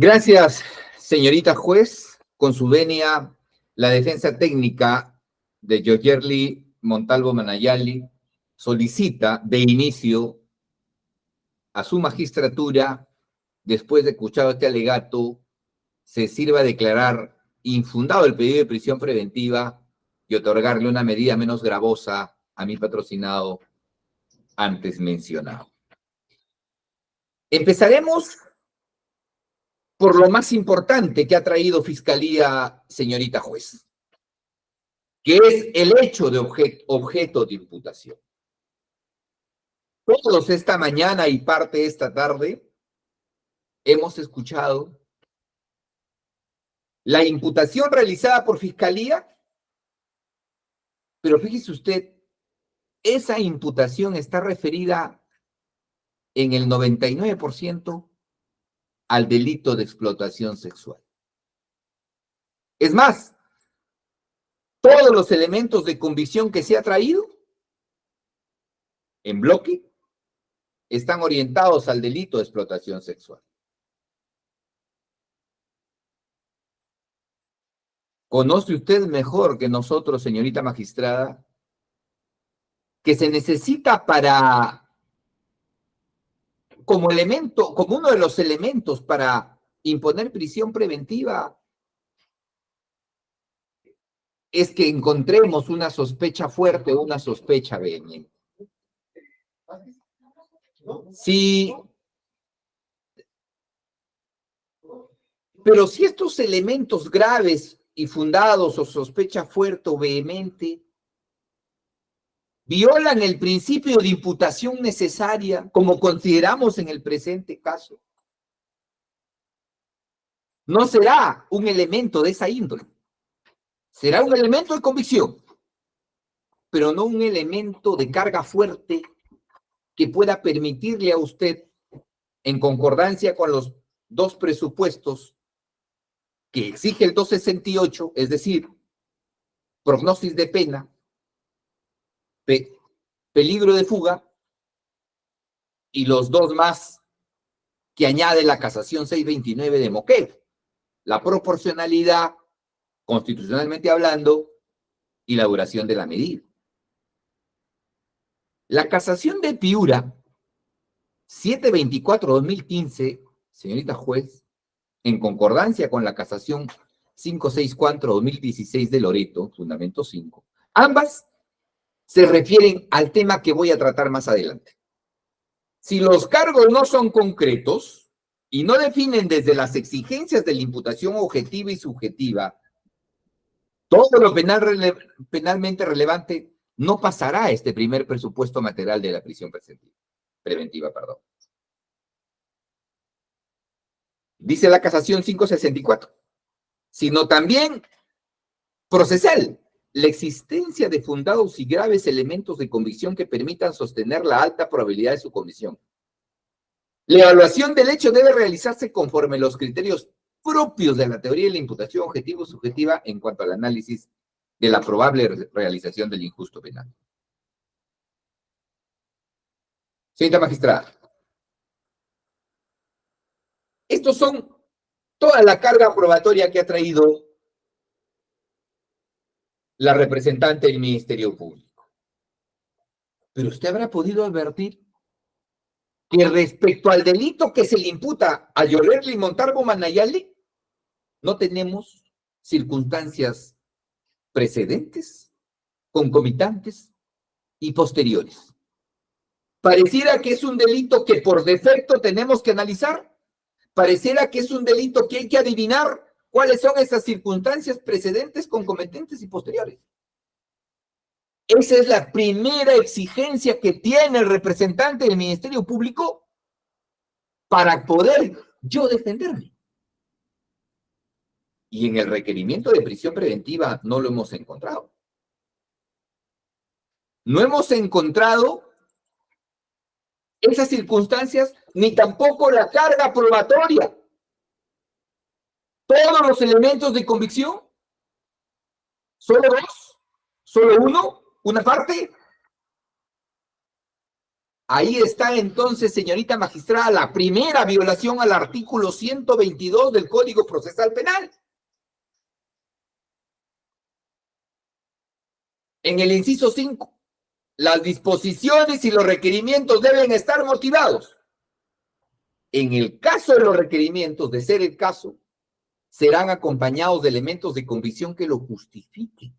Gracias, señorita juez. Con su venia, la defensa técnica de Yoyerli Montalvo Manayali solicita de inicio a su magistratura, después de escuchado este alegato, se sirva a declarar infundado el pedido de prisión preventiva y otorgarle una medida menos gravosa a mi patrocinado antes mencionado. Empezaremos por lo más importante que ha traído Fiscalía, señorita juez, que es el hecho de objeto de imputación. Todos esta mañana y parte de esta tarde hemos escuchado la imputación realizada por Fiscalía, pero fíjese usted, esa imputación está referida en el 99% al delito de explotación sexual. Es más, todos los elementos de convicción que se ha traído en bloque están orientados al delito de explotación sexual. ¿Conoce usted mejor que nosotros, señorita magistrada, que se necesita como uno de los elementos para imponer prisión preventiva, es que encontremos una sospecha fuerte o una sospecha vehemente? Sí, pero si estos elementos graves y fundados o sospecha fuerte o vehemente violan el principio de imputación necesaria, como consideramos en el presente caso, no será un elemento de esa índole. Será un elemento de convicción, pero no un elemento de carga fuerte que pueda permitirle a usted, en concordancia con los dos presupuestos que exige el 268, es decir, prognosis de pena, peligro de fuga, y los dos más que añade la casación 629 de Moquegua, la proporcionalidad, constitucionalmente hablando, y la duración de la medida. La casación de Piura, 724-2015, señorita juez, en concordancia con la casación 564-2016 de Loreto, fundamento 5, ambas se refieren al tema que voy a tratar más adelante. Si los cargos no son concretos y no definen desde las exigencias de la imputación objetiva y subjetiva todo lo penalmente relevante, no pasará a este primer presupuesto material de la prisión preventiva. Dice la casación 564, sino también procesal, la existencia de fundados y graves elementos de convicción que permitan sostener la alta probabilidad de su comisión. La evaluación del hecho debe realizarse conforme los criterios propios de la teoría de la imputación objetiva y subjetiva en cuanto al análisis de la probable realización del injusto penal. Señorita magistrada, estos son toda la carga probatoria que ha traído la representante del Ministerio Público. Pero usted habrá podido advertir que respecto al delito que se le imputa a Yoyerli Montalvo Manayali, no tenemos circunstancias precedentes, concomitantes y posteriores. Pareciera que es un delito que por defecto tenemos que analizar. Pareciera que es un delito que hay que adivinar cuáles son esas circunstancias precedentes, concomitantes y posteriores. Esa es la primera exigencia que tiene el representante del Ministerio Público para poder yo defenderme. Y en el requerimiento de prisión preventiva no lo hemos encontrado. No hemos encontrado esas circunstancias, ni tampoco la carga probatoria. Todos los elementos de convicción, solo dos, solo uno, una parte, Ahí está entonces, señorita magistrada, la primera violación al artículo 122 del Código Procesal Penal. En el inciso 5, las disposiciones y los requerimientos deben estar motivados. En el caso de los requerimientos, de ser el caso, serán acompañados de elementos de convicción que lo justifiquen.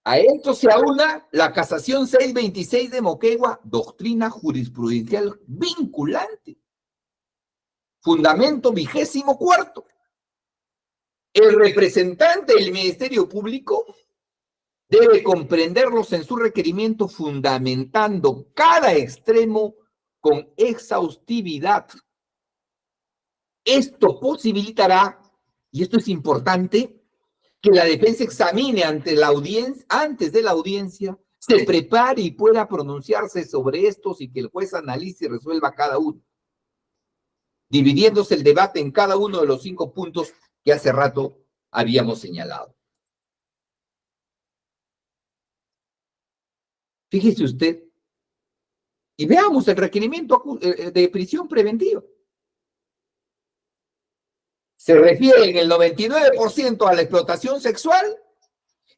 A esto se aúna la casación 626 de Moquegua, doctrina jurisprudencial vinculante. Fundamento 24. El representante del Ministerio Público debe comprenderlos en su requerimiento fundamentando cada extremo con exhaustividad. Esto posibilitará, y esto es importante, que la defensa examine antes de la audiencia, se prepare y pueda pronunciarse sobre estos y que el juez analice y resuelva cada uno, dividiéndose el debate en cada uno de los 5 puntos que hace rato habíamos señalado. Fíjese usted, y veamos el requerimiento de prisión preventiva. Se refiere en el 99% a la explotación sexual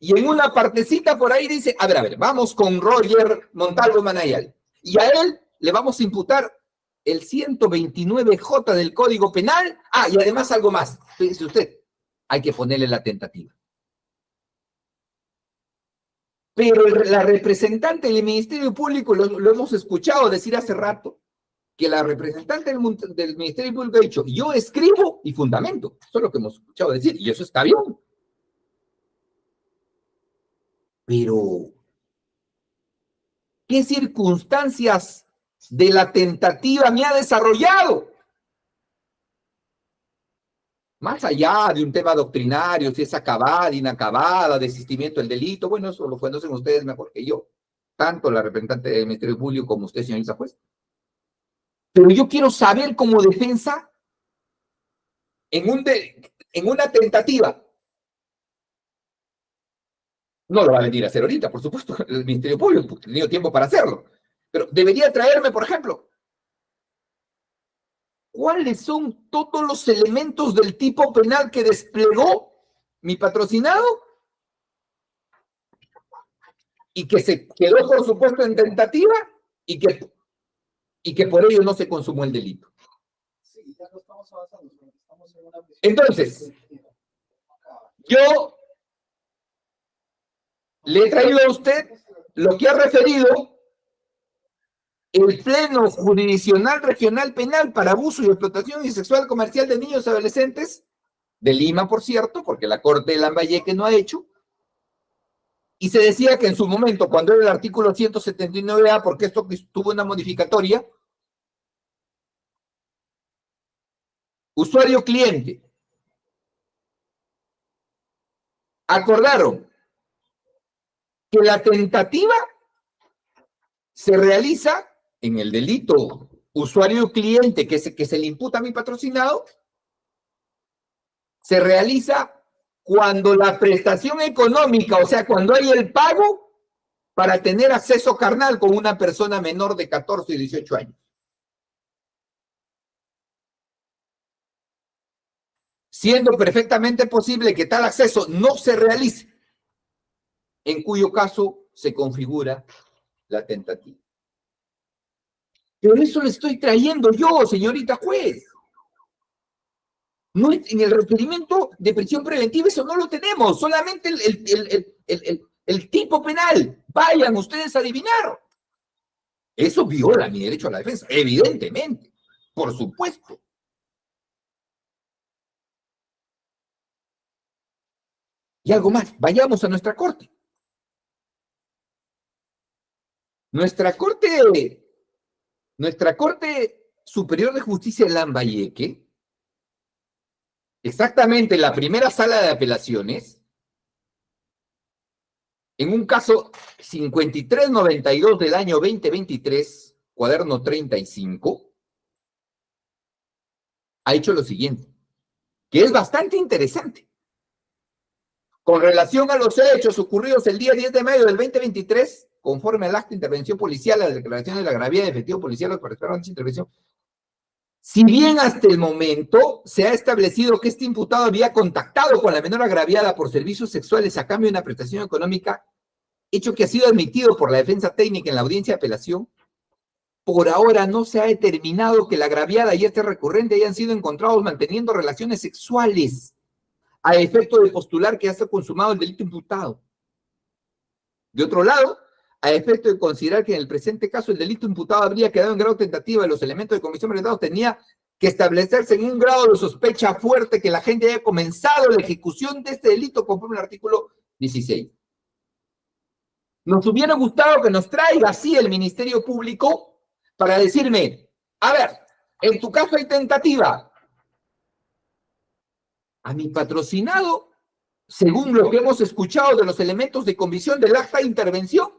y en una partecita por ahí dice, a ver, vamos con Roger Montalvo Manayal y a él le vamos a imputar el 129J del Código Penal. Y además algo más, fíjese usted, hay que ponerle la tentativa. Pero la representante del Ministerio Público, lo hemos escuchado decir hace rato, que la representante del Ministerio Público ha dicho, yo escribo y fundamento. Eso es lo que hemos escuchado decir, y eso está bien. Pero, ¿qué circunstancias de la tentativa me ha desarrollado? Más allá de un tema doctrinario, si es acabada, inacabada, desistimiento del delito, bueno, eso lo conocen ustedes mejor que yo. Tanto la representante del Ministerio Público como usted, señorita juez. Pero yo quiero saber como defensa, en una tentativa, no lo va a venir a hacer ahorita, por supuesto, el Ministerio Público, porque ha tenido tiempo para hacerlo. Pero debería traerme, por ejemplo, ¿cuáles son todos los elementos del tipo penal que desplegó mi patrocinado? Y que se quedó, por supuesto, en tentativa y que por ello no se consumó el delito. Entonces, yo le he traído a usted lo que ha referido el Pleno Jurisdiccional Regional Penal para Abuso y Explotación y Sexual Comercial de Niños y Adolescentes, de Lima, por cierto, porque la Corte de Lambayeque no ha hecho, y se decía que en su momento, cuando era el artículo 179A, porque esto tuvo una modificatoria, usuario-cliente, acordaron que la tentativa se realiza en el delito usuario-cliente que se le imputa a mi patrocinado, se realiza cuando la prestación económica, o sea, cuando hay el pago para tener acceso carnal con una persona menor de 14 y 18 años. Siendo perfectamente posible que tal acceso no se realice, en cuyo caso se configura la tentativa. Pero eso le estoy trayendo yo, señorita juez. No, en el requerimiento de prisión preventiva eso no lo tenemos, solamente el tipo penal. Vayan ustedes a adivinar. Eso viola mi derecho a la defensa, evidentemente, por supuesto. Y algo más, vayamos a nuestra corte. Nuestra corte Superior de Justicia de Lambayeque, exactamente la primera sala de apelaciones, en un caso 5392 del año 2023, cuaderno 35, ha hecho lo siguiente, que es bastante interesante. Con relación a los hechos ocurridos el día 10 de mayo del 2023, conforme al acta de intervención policial, la declaración de la gravedad de efectivo policial, los participantes de dicha intervención, si bien hasta el momento se ha establecido que este imputado había contactado con la menor agraviada por servicios sexuales a cambio de una prestación económica, hecho que ha sido admitido por la defensa técnica en la audiencia de apelación, por ahora no se ha determinado que la agraviada y este recurrente hayan sido encontrados manteniendo relaciones sexuales a efecto de postular que ha sido consumado el delito imputado. De otro lado, a efecto de considerar que en el presente caso el delito imputado habría quedado en grado tentativa y los elementos de comisión presentados tenía que establecerse en un grado de sospecha fuerte que la gente haya comenzado la ejecución de este delito conforme al artículo 16. Nos hubiera gustado que nos traiga así el Ministerio Público para decirme, a ver, en tu caso hay tentativa. A mi patrocinado, según lo que hemos escuchado de los elementos de convicción del acta de intervención,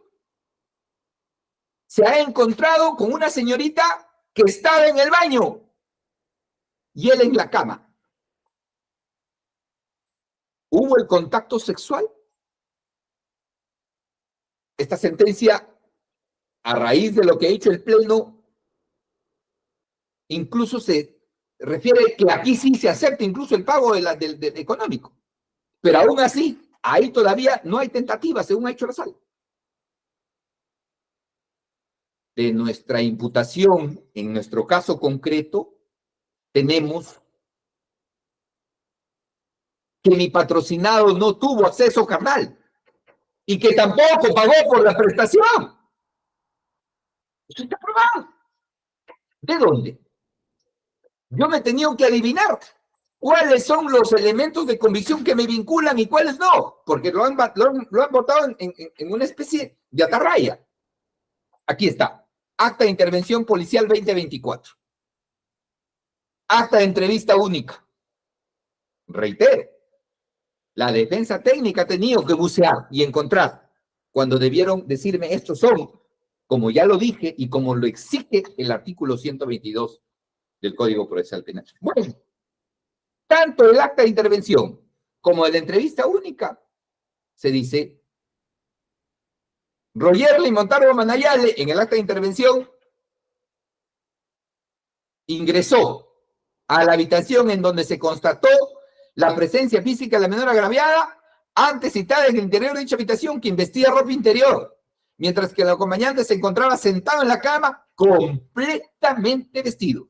se ha encontrado con una señorita que estaba en el baño y él en la cama. ¿Hubo el contacto sexual? Esta sentencia, a raíz de lo que ha dicho el Pleno, incluso se refiere que aquí sí se acepta incluso el pago del económico. Pero aún así, ahí todavía no hay tentativa, según ha dicho la sala. De nuestra imputación, en nuestro caso concreto, tenemos que mi patrocinado no tuvo acceso carnal y que tampoco pagó por la prestación. Eso está probado. ¿De dónde? Yo me he tenido que adivinar cuáles son los elementos de convicción que me vinculan y cuáles no, porque lo han votado en una especie de atarraya. Aquí está. Acta de intervención policial 2024. Acta de entrevista única. Reitero, la defensa técnica ha tenido que bucear y encontrar cuando debieron decirme estos son, como ya lo dije y como lo exige el artículo 122 del Código Procesal Penal. Bueno, tanto el acta de intervención como de la entrevista única se dice Rogerly Montalvo Manayale en el acta de intervención ingresó a la habitación en donde se constató la presencia física de la menor agraviada antes citada en el interior de dicha habitación que vestía ropa interior, mientras que el acompañante se encontraba sentado en la cama completamente vestido,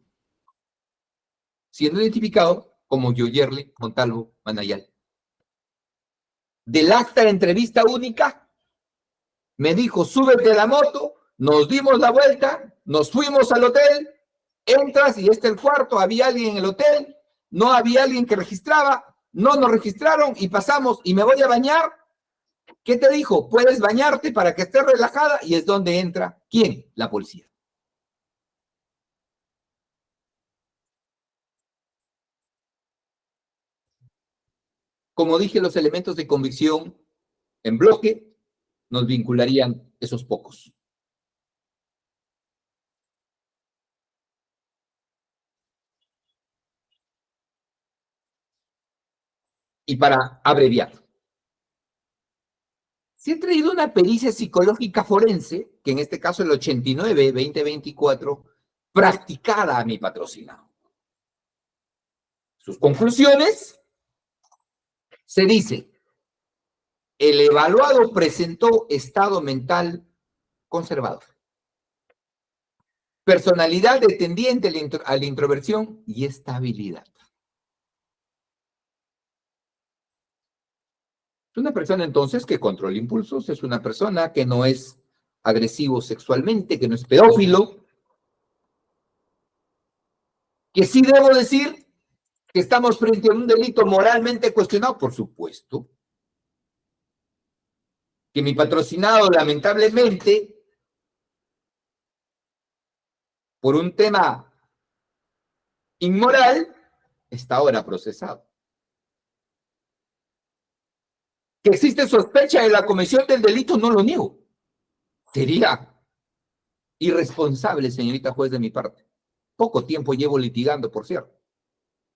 siendo identificado como Rogerly Montalvo Manayale. Del acta de entrevista única me dijo, súbete a la moto, nos dimos la vuelta, nos fuimos al hotel, entras y este es el cuarto, había alguien en el hotel, no había alguien que registraba, no nos registraron y pasamos y me voy a bañar. ¿Qué te dijo? Puedes bañarte para que estés relajada y es donde entra, ¿quién? La policía. Como dije, los elementos de convicción en bloque nos vincularían esos pocos. Y para abreviar, se ha traído una pericia psicológica forense, que en este caso el 89-2024, practicada a mi patrocinado. Sus conclusiones, se dice, el evaluado presentó estado mental conservador, personalidad tendiente a la introversión y estabilidad. Es una persona entonces que controla impulsos, es una persona que no es agresivo sexualmente, que no es pedófilo, que sí debo decir que estamos frente a un delito moralmente cuestionado, por supuesto, que mi patrocinado lamentablemente, por un tema inmoral, está ahora procesado. Que existe sospecha de la comisión del delito, no lo niego. Sería irresponsable, señorita juez, de mi parte. Poco tiempo llevo litigando, por cierto,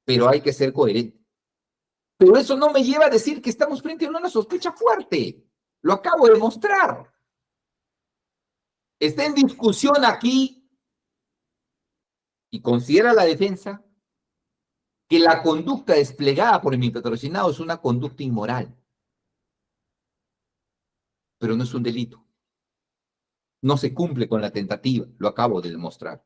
pero hay que ser coherente. Pero eso no me lleva a decir que estamos frente a una sospecha fuerte. Lo acabo de mostrar. Está en discusión aquí y considera la defensa que la conducta desplegada por mi patrocinado es una conducta inmoral. Pero no es un delito. No se cumple con la tentativa. Lo acabo de demostrar.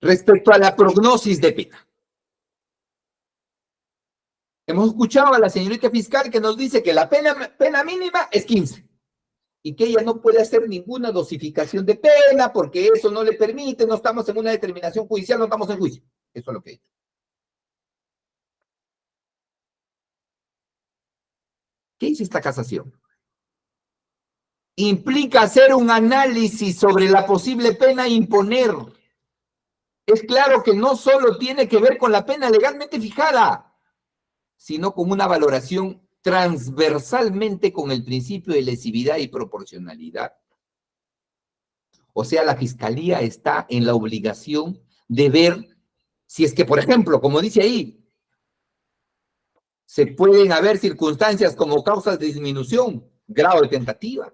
Respecto a la prognosis de pena. Hemos escuchado a la señorita fiscal que nos dice que la pena mínima es 15 y que ella no puede hacer ninguna dosificación de pena porque eso no le permite, no estamos en una determinación judicial, no estamos en juicio. Eso es lo que dice. ¿Qué dice esta casación? Implica hacer un análisis sobre la posible pena a imponer. Es claro que no solo tiene que ver con la pena legalmente fijada, sino con una valoración transversalmente con el principio de lesividad y proporcionalidad. O sea, la fiscalía está en la obligación de ver si es que, por ejemplo, como dice ahí, se pueden haber circunstancias como causas de disminución, grado de tentativa.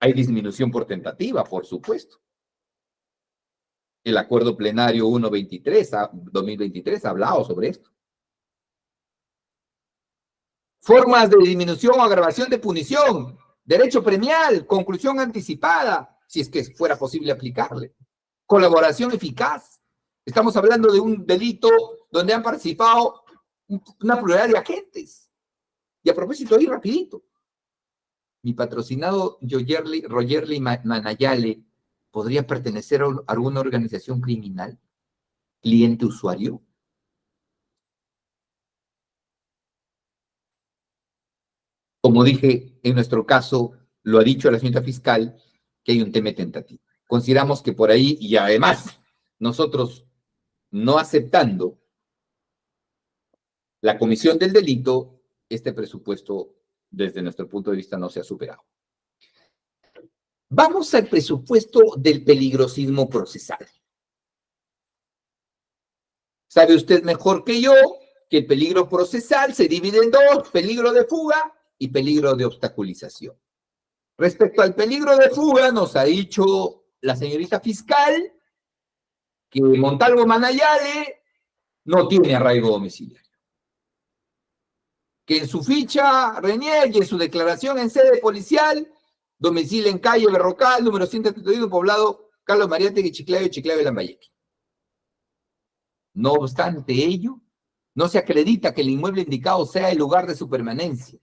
Hay disminución por tentativa, por supuesto. El acuerdo plenario 1-23-2023 ha hablado sobre esto. Formas de disminución o agravación de punición, derecho premial, conclusión anticipada, si es que fuera posible aplicarle. Colaboración eficaz. Estamos hablando de un delito donde han participado una pluralidad de agentes. Y a propósito, ahí rapidito, mi patrocinado Rogerly Manayale podría pertenecer a alguna organización criminal, cliente usuario. Como dije, en nuestro caso, lo ha dicho la señora fiscal, que hay un tema tentativo. Consideramos que por ahí, y además, nosotros no aceptando la comisión del delito, este presupuesto, desde nuestro punto de vista, no se ha superado. Vamos al presupuesto del peligrosismo procesal. Sabe usted mejor que yo que el peligro procesal se divide en dos, peligro de fuga y peligro de obstaculización. Respecto al peligro de fuga, nos ha dicho la señorita fiscal que Montalvo Manayale no tiene arraigo domiciliario. Que en su ficha reniegue, en su declaración en sede policial, domicilio en calle Berrocal, número 131, poblado Carlos Mariátegui, Chiclayo, Chiclayo, Lambayeque. No obstante ello, no se acredita que el inmueble indicado sea el lugar de su permanencia,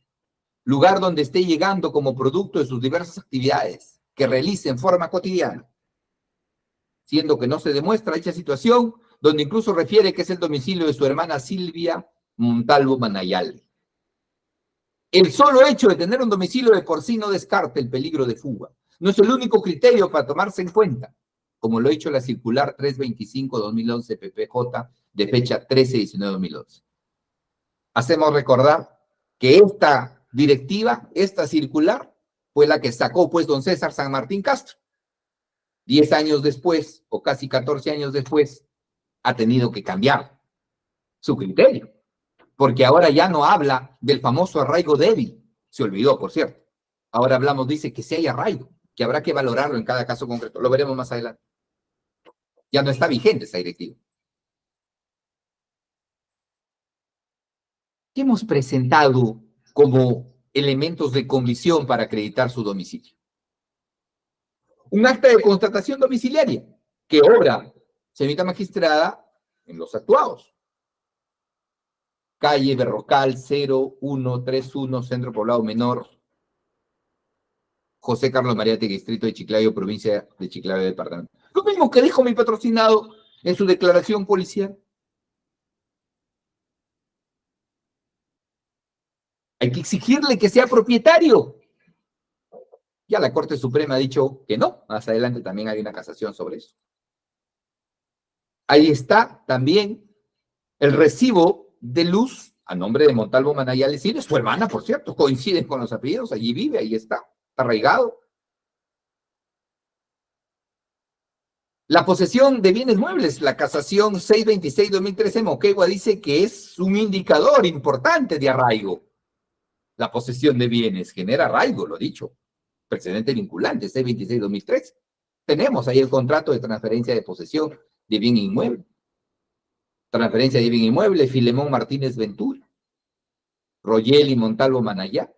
lugar donde esté llegando como producto de sus diversas actividades que realice en forma cotidiana, siendo que no se demuestra dicha situación, donde incluso refiere que es el domicilio de su hermana Silvia Montalvo Manayale. El solo hecho de tener un domicilio de por sí no descarta el peligro de fuga. No es el único criterio para tomarse en cuenta, como lo ha hecho la circular 325-2011 PPJ de fecha 13-19-2011. Hacemos recordar que esta directiva, esta circular, fue la que sacó pues don César San Martín Castro. 10 años después, o casi 14 años después, ha tenido que cambiar su criterio, porque ahora ya no habla del famoso arraigo débil, se olvidó, por cierto. Ahora hablamos, dice que sí hay arraigo, que habrá que valorarlo en cada caso concreto, lo veremos más adelante. Ya no está vigente esa directiva. ¿Qué hemos presentado como elementos de convicción para acreditar su domicilio? Un acta de constatación domiciliaria que obra, señorita magistrada, en los actuados. Calle Berrocal 0131, Centro Poblado Menor, José Carlos Mariátegui, distrito de Chiclayo, provincia de Chiclayo, departamento. Lo mismo que dijo mi patrocinado en su declaración policial. Hay que exigirle que sea propietario. Ya la Corte Suprema ha dicho que no. Más adelante también hay una casación sobre eso. Ahí está también el recibo de luz a nombre de Montalvo Manayale, su hermana, por cierto, coinciden con los apellidos, allí vive, ahí está arraigado. La posesión de bienes muebles, la casación 626-2013 Moquegua dice que es un indicador importante de arraigo. La posesión de bienes genera arraigo, lo dicho. Precedente vinculante, 626-2013. Tenemos ahí el contrato de transferencia de posesión de bien inmueble. Transferencia de bien inmueble, Filemón Martínez Ventura, Royeli Montalvo Manayá.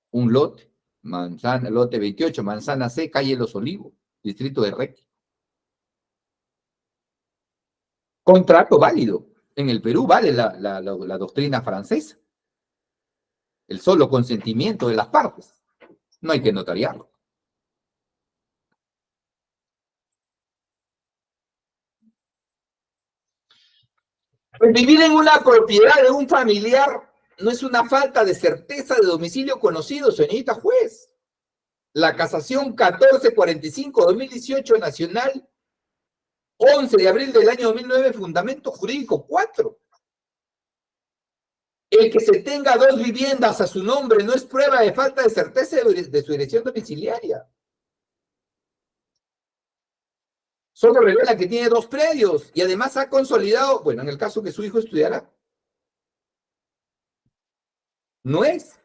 Un lote, lote 28, Manzana C, calle Los Olivos, distrito de Requi. Contrato válido. En el Perú vale la doctrina francesa. El solo consentimiento de las partes. No hay que notariarlo. Pues vivir en una propiedad de un familiar no es una falta de certeza de domicilio conocido, señorita juez. La casación 1445-2018 nacional, 11 de abril del año 2009, fundamento jurídico 4. El que se tenga dos viviendas a su nombre no es prueba de falta de certeza de su dirección domiciliaria. Solo revela que tiene dos predios y además ha consolidado, bueno, en el caso que su hijo estudiara, no es.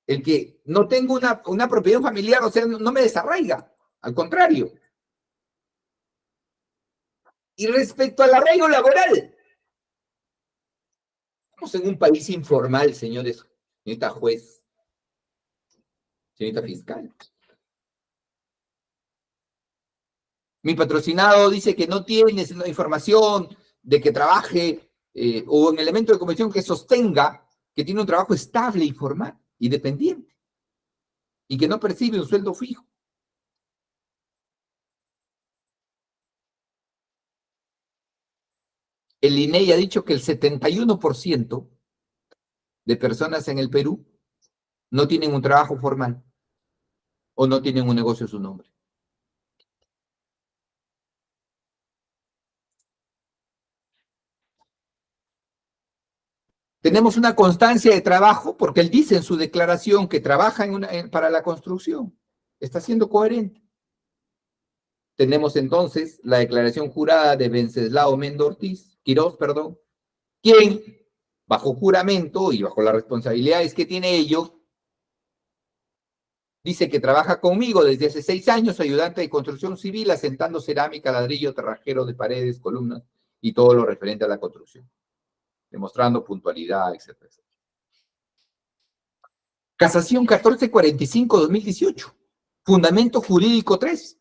El que no tengo una propiedad familiar, o sea, no me desarraiga, al contrario. Y respecto al arraigo laboral, estamos en un país informal, señores, señorita juez, señorita fiscal. Mi patrocinado dice que no tiene información de que trabaje o un elemento de convención que sostenga que tiene un trabajo estable y formal y dependiente y que no percibe un sueldo fijo. El INEI ha dicho que el 71% de personas en el Perú no tienen un trabajo formal o no tienen un negocio a su nombre. Tenemos una constancia de trabajo, porque él dice en su declaración que trabaja para la construcción. Está siendo coherente. Tenemos entonces la declaración jurada de Wenceslao Mendo Ortiz, Quirós, perdón, quien, bajo juramento y bajo las responsabilidades que tiene ello, dice que trabaja conmigo desde hace 6 años, ayudante de construcción civil, asentando cerámica, ladrillo, terrajero de paredes, columnas y todo lo referente a la construcción, demostrando puntualidad, etcétera. Casación 1445-2018, fundamento jurídico 3.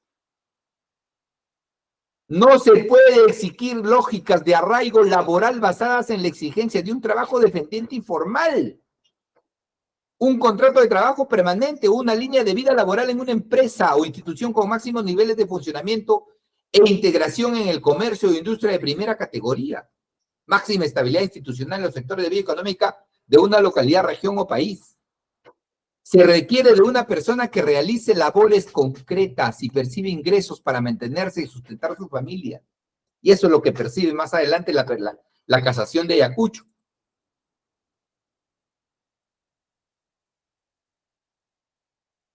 No se puede exigir lógicas de arraigo laboral basadas en la exigencia de un trabajo dependiente y formal, un contrato de trabajo permanente o una línea de vida laboral en una empresa o institución con máximos niveles de funcionamiento e integración en el comercio o industria de primera categoría, máxima estabilidad institucional en los sectores de vida económica de una localidad, región o país. Se requiere de una persona que realice labores concretas y percibe ingresos para mantenerse y sustentar a su familia. Y eso es lo que percibe más adelante la casación de Ayacucho.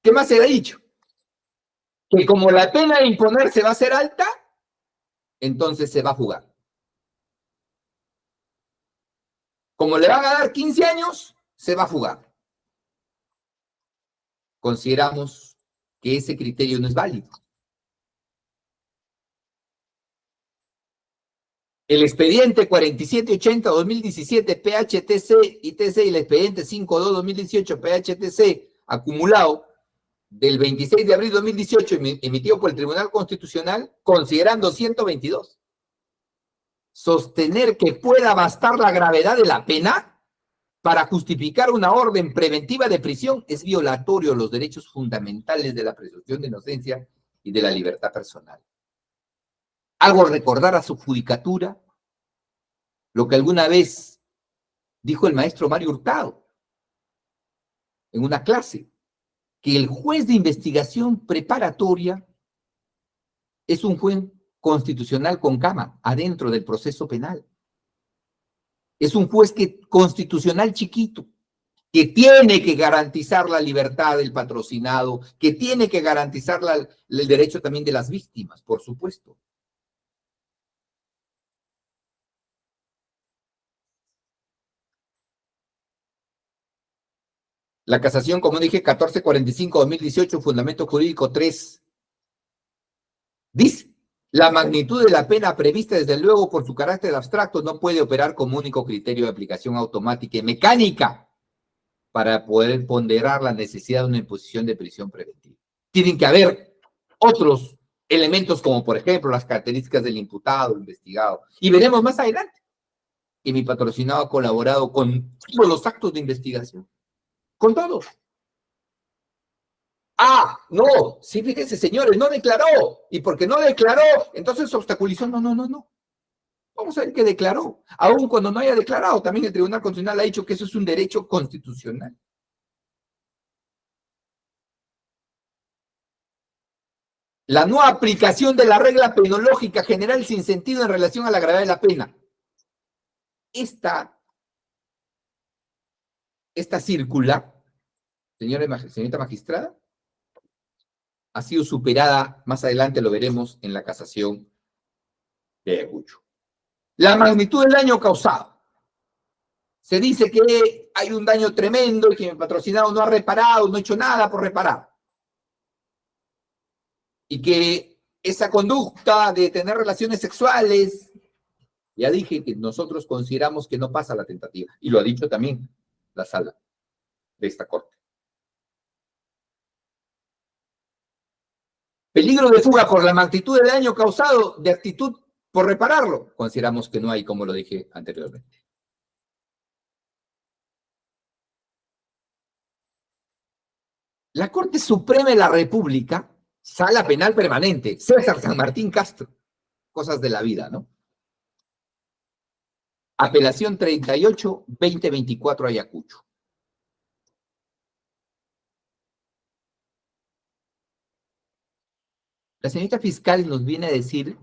¿Qué más se ha dicho? Que como la pena de imponerse va a ser alta, entonces se va a jugar. Como le van a dar 15 años, se va a jugar. Consideramos que ese criterio no es válido. El expediente 4780-2017 PHTC y TC y el expediente 52-2018 PHTC acumulado del 26 de abril de 2018 emitido por el Tribunal Constitucional, considerando 122. Sostener que pueda bastar la gravedad de la pena para justificar una orden preventiva de prisión es violatorio a los derechos fundamentales de la presunción de inocencia y de la libertad personal. Hago recordar a su judicatura lo que alguna vez dijo el maestro Mario Hurtado en una clase, que el juez de investigación preparatoria es un juez constitucional con cama adentro del proceso penal. Es un juez constitucional chiquito, que tiene que garantizar la libertad del patrocinado, que tiene que garantizar el derecho también de las víctimas, por supuesto. La casación, como dije, 1445-2018, fundamento jurídico 3, dice, la magnitud de la pena prevista, desde luego, por su carácter abstracto, no puede operar como único criterio de aplicación automática y mecánica para poder ponderar la necesidad de una imposición de prisión preventiva. Tienen que haber otros elementos, como por ejemplo las características del imputado, investigado. Y veremos más adelante que mi patrocinado ha colaborado con todos los actos de investigación, con todos. Ah, no, sí, fíjense, señores, no declaró. Y porque no declaró, entonces obstaculizó. No, no, no, no. Vamos a ver qué declaró. Aún cuando no haya declarado, también el Tribunal Constitucional ha dicho que eso es un derecho constitucional. La no aplicación de la regla penológica general sin sentido en relación a la gravedad de la pena. Esta circular, señorita magistrada, ha sido superada, más adelante lo veremos en la casación de Ayacucho. La magnitud del daño causado. Se dice que hay un daño tremendo y que mi patrocinado no ha reparado, no ha hecho nada por reparar. Y que esa conducta de tener relaciones sexuales, ya dije que nosotros consideramos que no pasa la tentativa. Y lo ha dicho también la sala de esta corte. Peligro de fuga por la magnitud del daño causado, de actitud por repararlo. Consideramos que no hay, como lo dije anteriormente. La Corte Suprema de la República, Sala Penal Permanente, César San Martín Castro, cosas de la vida, ¿no? Apelación 38-2024 Ayacucho. La señorita fiscal nos viene a decir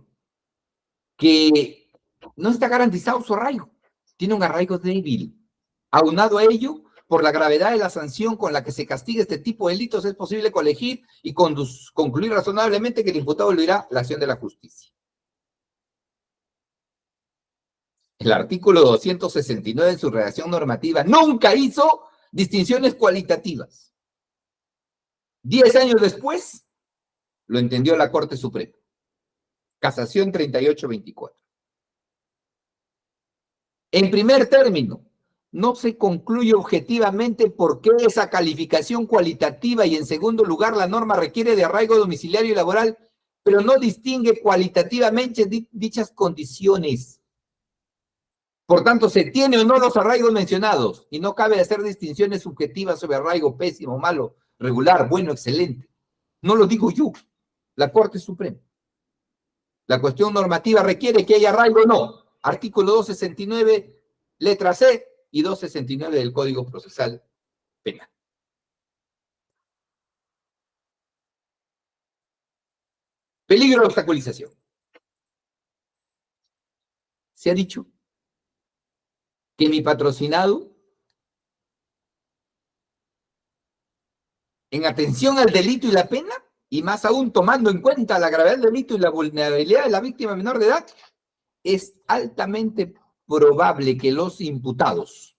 que no está garantizado su arraigo, tiene un arraigo débil. Aunado a ello, por la gravedad de la sanción con la que se castiga este tipo de delitos, es posible colegir y concluir razonablemente que el imputado eludirá la acción de la justicia. El artículo 269 en su redacción normativa nunca hizo distinciones cualitativas. 10 años después, lo entendió la Corte Suprema. Casación 3824. En primer término, no se concluye objetivamente por qué esa calificación cualitativa y en segundo lugar la norma requiere de arraigo domiciliario y laboral, pero no distingue cualitativamente dichas condiciones. Por tanto, se tiene o no los arraigos mencionados y no cabe hacer distinciones subjetivas sobre arraigo pésimo, malo, regular, bueno, excelente. No lo digo yo, la Corte Suprema. La cuestión normativa requiere que haya arraigo o no. Artículo 269, letra C y 269 del Código Procesal Penal. Peligro de obstaculización. Se ha dicho que mi patrocinado, en atención al delito y la pena, y más aún tomando en cuenta la gravedad del delito y la vulnerabilidad de la víctima menor de edad, es altamente probable que los imputados,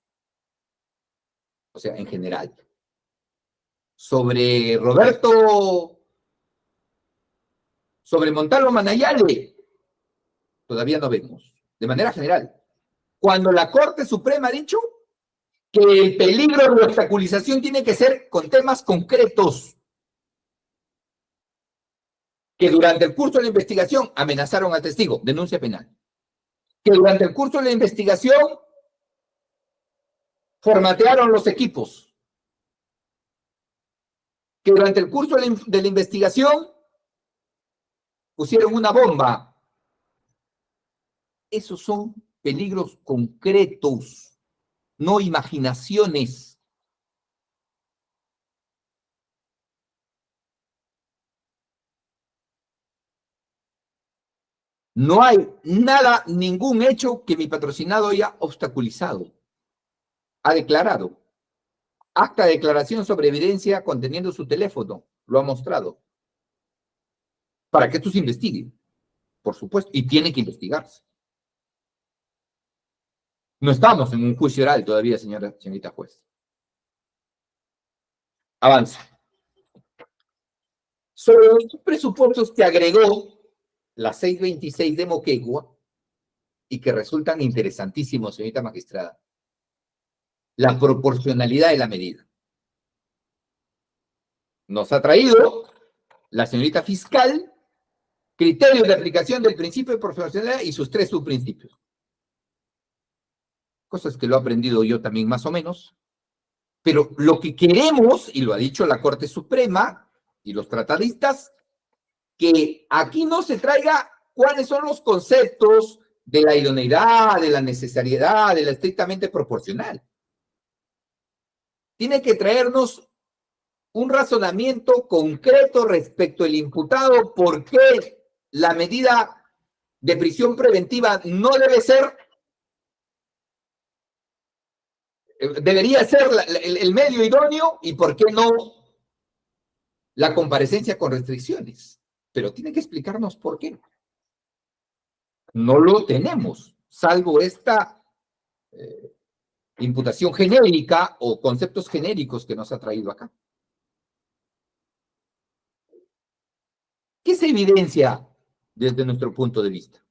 o sea, en general, sobre Montalvo Manayale, todavía no vemos, de manera general. Cuando la Corte Suprema ha dicho que el peligro de obstaculización tiene que ser con temas concretos, que durante el curso de la investigación amenazaron al testigo, denuncia penal, que durante el curso de la investigación formatearon los equipos, que durante el curso de la investigación pusieron una bomba. Esos son peligros concretos, no imaginaciones. No hay nada, ningún hecho que mi patrocinado haya obstaculizado. Ha declarado Acta de declaración sobre evidencia conteniendo su teléfono. Lo ha mostrado. Para que esto se investigue, por supuesto. Y tiene que investigarse. No estamos en un juicio oral todavía, señorita juez. Avanza. Sobre los presupuestos que agregó la 626 de Moquegua y que resultan interesantísimos, señorita magistrada. La proporcionalidad de la medida. Nos ha traído la señorita fiscal criterios de aplicación del principio de proporcionalidad y sus 3 subprincipios. Cosas que lo he aprendido yo también más o menos. Pero lo que queremos, y lo ha dicho la Corte Suprema y los tratadistas, que aquí no se traiga cuáles son los conceptos de la idoneidad, de la necesariedad, de la estrictamente proporcional. Tiene que traernos un razonamiento concreto respecto al imputado, por qué la medida de prisión preventiva no debe ser, debería ser el medio idóneo y por qué no la comparecencia con restricciones. Pero tiene que explicarnos por qué. No lo tenemos, salvo esta imputación genérica o conceptos genéricos que nos ha traído acá. ¿Qué se evidencia desde nuestro punto de vista?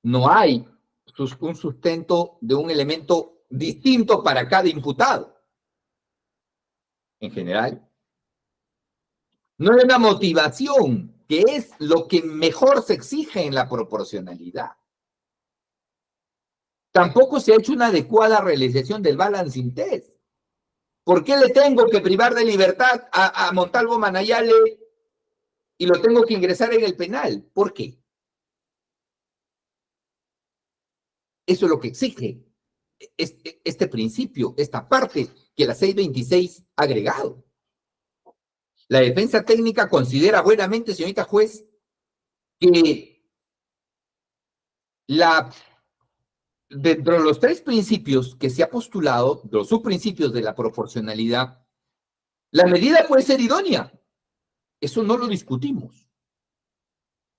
No hay un sustento de un elemento distinto para cada imputado. En general, no hay una motivación, que es lo que mejor se exige en la proporcionalidad. Tampoco se ha hecho una adecuada realización del balancing test. ¿Por qué le tengo que privar de libertad a Montalvo Manayale y lo tengo que ingresar en el penal? ¿Por qué? Eso es lo que exige este principio, esta parte que la 626 ha agregado. La defensa técnica considera buenamente, señorita juez, que dentro de los 3 principios que se ha postulado, los subprincipios de la proporcionalidad, la medida puede ser idónea. Eso no lo discutimos.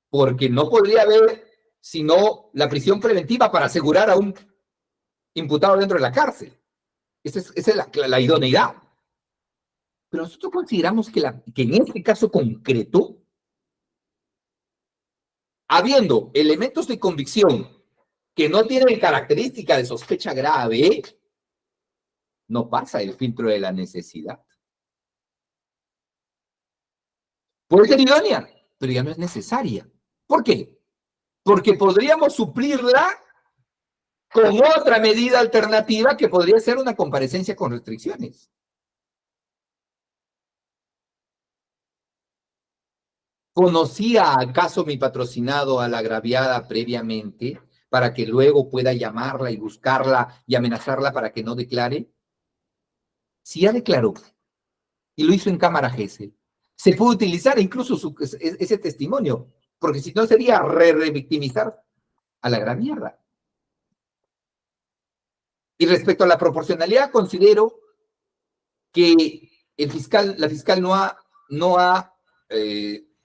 Porque no podría haber sino la prisión preventiva para asegurar a un imputado dentro de la cárcel. Esa es la idoneidad. Pero nosotros consideramos que en este caso concreto, habiendo elementos de convicción que no tienen característica de sospecha grave, no pasa el filtro de la necesidad. Puede ser idónea, pero ya no es necesaria. ¿Por qué? Porque podríamos suplirla con otra medida alternativa que podría ser una comparecencia con restricciones. ¿Conocía acaso mi patrocinado a la agraviada previamente para que luego pueda llamarla y buscarla y amenazarla para que no declare? Si ya declaró y lo hizo en cámara GESEL, se puede utilizar incluso ese testimonio, porque si no sería revictimizar a la agraviada. Y respecto a la proporcionalidad, considero que la fiscal no ha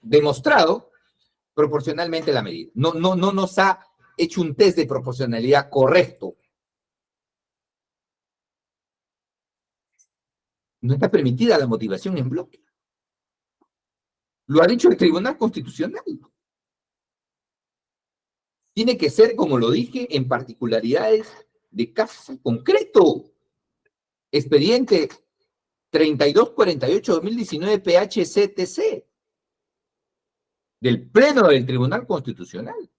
demostrado proporcionalmente la medida. No nos ha hecho un test de proporcionalidad correcto. No está permitida la motivación en bloque. Lo ha dicho el Tribunal Constitucional. Tiene que ser, como lo dije, en particularidades de caso concreto. Expediente 3248-2019 PHCTC del Pleno del Tribunal Constitucional.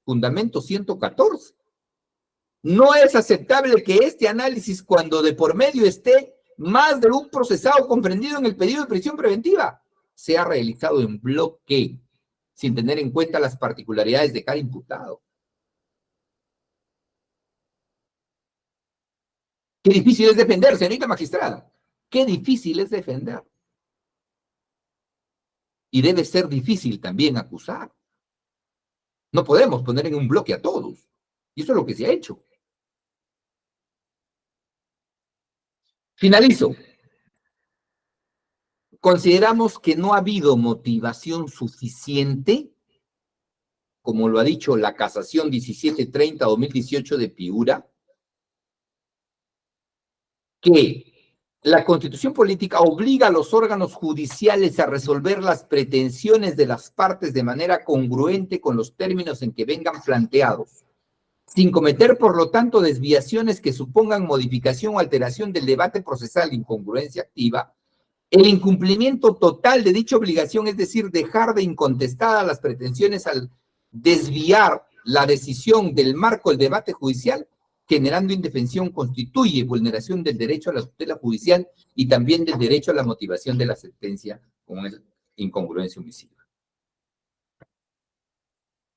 Fundamento 114. No es aceptable que este análisis, cuando de por medio esté más de un procesado comprendido en el pedido de prisión preventiva, sea realizado en bloque, sin tener en cuenta las particularidades de cada imputado. Qué difícil es defender, señorita magistrada. Qué difícil es defender. Y debe ser difícil también acusar. No podemos poner en un bloque a todos. Y eso es lo que se ha hecho. Finalizo. Consideramos que no ha habido motivación suficiente, como lo ha dicho la casación 1730-2018 de Piura, que la Constitución política obliga a los órganos judiciales a resolver las pretensiones de las partes de manera congruente con los términos en que vengan planteados, sin cometer, por lo tanto, desviaciones que supongan modificación o alteración del debate procesal de incongruencia activa. El incumplimiento total de dicha obligación, es decir, dejar de incontestada las pretensiones al desviar la decisión del marco del debate judicial, generando indefensión, constituye vulneración del derecho a la tutela judicial y también del derecho a la motivación de la sentencia con incongruencia omisiva.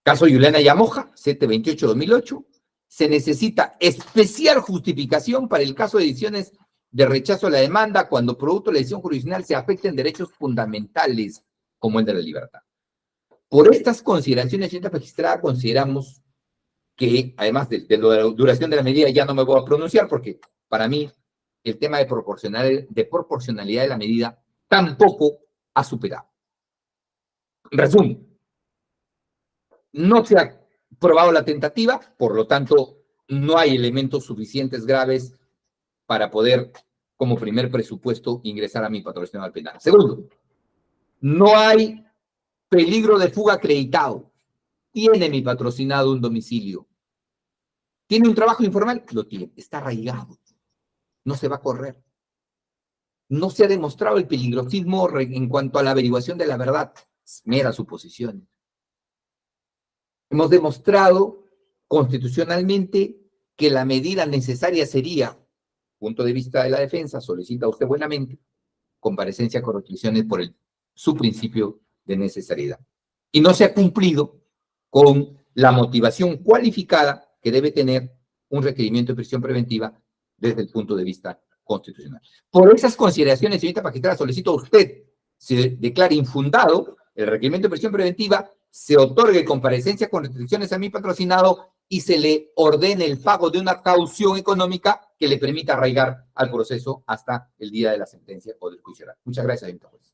Caso Juliana Yamoja, 728-2008, se necesita especial justificación para el caso de decisiones de rechazo a la demanda cuando producto de la decisión jurisdiccional se afecten derechos fundamentales como el de la libertad. Por estas consideraciones, señora magistrada, consideramos que, además de la duración de la medida, ya no me voy a pronunciar porque para mí el tema de proporcionalidad de la medida tampoco ha superado. Resumo, no se ha probado la tentativa, por lo tanto, no hay elementos suficientes graves para poder, como primer presupuesto, ingresar a mi patrocinio al penal. Segundo, no hay peligro de fuga acreditado. Tiene mi patrocinado un domicilio. ¿Tiene un trabajo informal? Lo tiene. Está arraigado. No se va a correr. No se ha demostrado el peligrosismo en cuanto a la averiguación de la verdad. Es mera suposición. Hemos demostrado constitucionalmente que la medida necesaria sería, punto de vista de la defensa, solicita usted buenamente, comparecencia con restricciones por su principio de necesariedad. Y no se ha cumplido con la motivación cualificada que debe tener un requerimiento de prisión preventiva desde el punto de vista constitucional. Por esas consideraciones, señorita magistrada, solicito a usted se declare infundado el requerimiento de prisión preventiva, se otorgue comparecencia con restricciones a mi patrocinado y se le ordene el pago de una caución económica que le permita arraigar al proceso hasta el día de la sentencia o del juicio oral. Muchas gracias, señorita juez.